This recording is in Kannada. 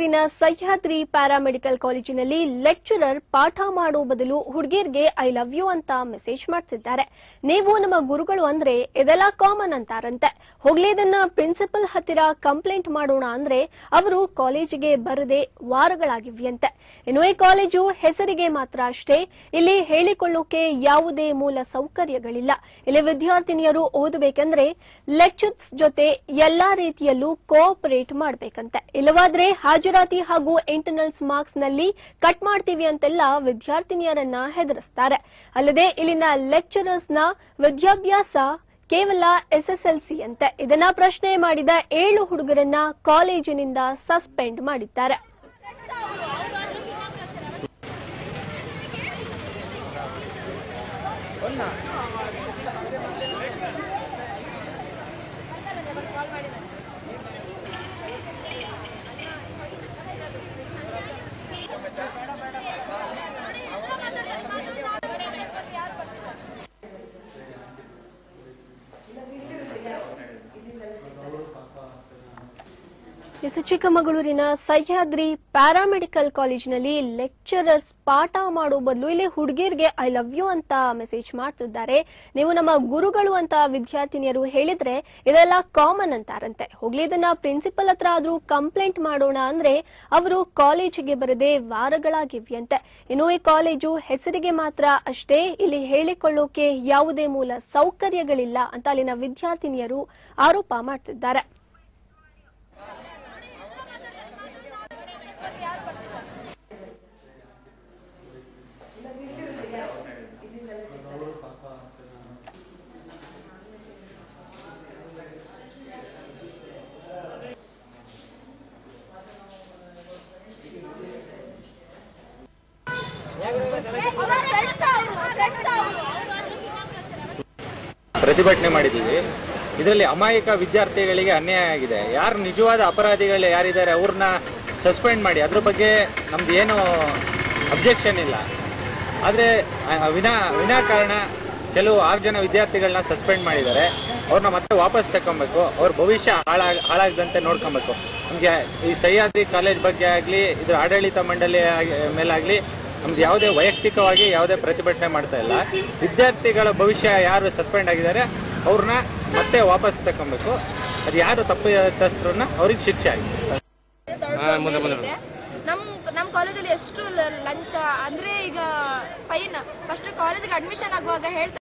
ಚಿಕ್ಕಮಗಳೂರಿನ ಸಹ್ಯಾದ್ರಿ ಪ್ಯಾರಾಮೆಡಿಕಲ್ ಕಾಲೇಜಿನಲ್ಲಿ ಲೆಕ್ಚರರ್ ಪಾಠ ಮಾಡೋ ಬದಲು ಹುಡುಗಿಯರಿಗೆ ಐ ಲವ್ ಯು ಅಂತ ಮೆಸೇಜ್ ಮಾಡ್ತಿದ್ದಾರೆ. ನೀವು ನಮ್ಮ ಗುರುಗಳು ಅಂದ್ರೆ ಇದೆಲ್ಲ ಕಾಮನ್ ಅಂತಾರಂತೆ. ಹೋಗ್ಲಿ ಇದನ್ನ ಪ್ರಿನ್ಸಿಪಲ್ ಹತ್ತಿರ ಕಂಪ್ಲೇಂಟ್ ಮಾಡೋಣ ಅಂದ್ರೆ ಅವರು ಕಾಲೇಜಿಗೆ ಬರದೆ ವಾರಗಳಾಗಿವೆಯಂತೆ. ಇನ್ನು ಈ ಕಾಲೇಜು ಹೆಸರಿಗೆ ಮಾತ್ರ ಅಷ್ಟೇ, ಇಲ್ಲಿ ಹೇಳಿಕೊಳ್ಳೋಕೆ ಯಾವುದೇ ಮೂಲ ಸೌಕರ್ಯಗಳಿಲ್ಲ. ಇಲ್ಲಿ ವಿದ್ಯಾರ್ಥಿನಿಯರು ಓದಬೇಕಂದ್ರೆ ಲೆಕ್ಚರ್ಸ್ ಜೊತೆ ಎಲ್ಲಾ ರೀತಿಯಲ್ಲೂ ಕೋಆಪರೇಟ್ ಮಾಡಬೇಕಂತೆ. ಇಲ್ಲವಾದ್ರೆ ಹಾಜರಾತಿ ಹಾಗೂ ಇಂಟರ್ನಲ್ಸ್ ಮಾರ್ಕ್ಸ್ ನಲ್ಲಿ ಕಟ್ ಮಾಡ್ತೀವಿ ಅಂತೆಲ್ಲ ವಿದ್ಯಾರ್ಥಿನಿಯರನ್ನ ಹೆದರಿಸ್ತಾರೆ. ಅಲ್ಲದೆ ಇಲ್ಲಿನ ಲೆಕ್ಚರರ್ಸ್ ನ ವಿದ್ಯಾಭ್ಯಾಸ ಕೇವಲ ಎಸ್ಎಸ್ಎಲ್ಸಿ ಅಂತೆ. ಇದನ್ನ ಪ್ರಶ್ನೆ ಮಾಡಿದ 7 ಹುಡುಗರನ್ನ ಕಾಲೇಜಿನಿಂದ ಸಸ್ಪೆಂಡ್ ಮಾಡಿದ್ದಾರೆ. ಚಿಕ್ಕಮಗಳೂರಿನ ಸಹ್ಯಾದ್ರಿ ಪ್ಯಾರಾಮೆಡಿಕಲ್ ಕಾಲೇಜಿನಲ್ಲಿ ಲೆಕ್ಚರರ್ಸ್ ಪಾಠ ಮಾಡೋ ಬದಲು ಇಲ್ಲಿ ಹುಡುಗಿಯರಿಗೆ ಐ ಲವ್ ಯು ಅಂತ ಮೆಸೇಜ್ ಮಾಡ್ತಿದ್ದಾರೆ. ನೀವು ನಮ್ಮ ಗುರುಗಳು ಅಂತ ವಿದ್ಯಾರ್ಥಿನಿಯರು ಹೇಳಿದ್ರೆ ಇದೆಲ್ಲ ಕಾಮನ್ ಅಂತಾರಂತೆ. ಹೋಗ್ಲಿ ಇದನ್ನ ಪ್ರಿನ್ಸಿಪಲ್ ಹತ್ರ ಆದ್ರೂ ಕಂಪ್ಲೇಂಟ್ ಮಾಡೋಣ ಅಂದ್ರೆ ಅವರು ಕಾಲೇಜಿಗೆ ಬರದೆ ವಾರಗಳಾಗಿವೆಯಂತೆ. ಇನ್ನು ಈ ಕಾಲೇಜು ಹೆಸರಿಗೆ ಮಾತ್ರ ಅಷ್ಟೇ, ಇಲ್ಲಿ ಹೇಳಿಕೊಳ್ಳೋಕೆ ಯಾವುದೇ ಮೂಲ ಸೌಕರ್ಯಗಳಿಲ್ಲ ಅಂತ ಅಲ್ಲಿನ ವಿದ್ಯಾರ್ಥಿನಿಯರು ಆರೋಪ ಮಾಡ್ತಿದ್ದಾರೆ. ಪ್ರತಿಭಟನೆ ಮಾಡಿದ್ದೀವಿ. ಇದರಲ್ಲಿ ಅಮಾಯಕ ವಿದ್ಯಾರ್ಥಿಗಳಿಗೆ ಅನ್ಯಾಯ ಆಗಿದೆ. ಯಾರು ನಿಜವಾದ ಅಪರಾಧಿಗಳು ಯಾರಿದ್ದಾರೆ ಅವ್ರನ್ನ ಸಸ್ಪೆಂಡ್ ಮಾಡಿ, ಅದ್ರ ಬಗ್ಗೆ ನಮ್ದು ಏನು ಅಬ್ಜೆಕ್ಷನ್ ಇಲ್ಲ. ಆದರೆ ವಿನಾಕಾರಣ ಕೆಲವು 6 ಜನ ವಿದ್ಯಾರ್ಥಿಗಳನ್ನ ಸಸ್ಪೆಂಡ್ ಮಾಡಿದ್ದಾರೆ. ಅವ್ರನ್ನ ಮತ್ತೆ ವಾಪಸ್ ತಗೊಬೇಕು. ಅವ್ರ ಭವಿಷ್ಯ ಹಾಳಾಗದಂತೆ ನೋಡ್ಕೊಬೇಕು. ನಮಗೆ ಈ ಸಹ್ಯಾದ್ರಿ ಕಾಲೇಜ್ ಬಗ್ಗೆ ಆಗಲಿ, ಇದ್ರ ಆಡಳಿತ ಮಂಡಳಿ ಮೇಲಾಗಲಿ ನಮ್ದು ಯಾವುದೇ ವೈಯಕ್ತಿಕವಾಗಿ ಯಾವುದೇ ಪ್ರತಿಭಟನೆ ಮಾಡ್ತಾ ಇಲ್ಲ. ವಿದ್ಯಾರ್ಥಿಗಳ ಭವಿಷ್ಯ ಯಾರು ಸಸ್ಪೆಂಡ್ ಆಗಿದ್ದಾರೆ ಅವ್ರನ್ನ ಮತ್ತೆ ವಾಪಸ್ ತಗೊಬೇಕು. ಅದು ಯಾರು ತಪ್ಪಿತಸ್ಥರನ್ನ ಅವ್ರಿಗೆ ಶಿಕ್ಷೆ ಆಗಿದೆ. ನಮ್ಮ ಕಾಲೇಜಲ್ಲಿ ಎಷ್ಟು ಲಂಚ ಅಂದ್ರೆ, ಈಗ ಫೈನ್ ಫಸ್ಟ್ ಕಾಲೇಜಿಗೆ ಅಡ್ಮಿಷನ್ ಆಗುವಾಗ ಹೇಳ್ತಾರೆ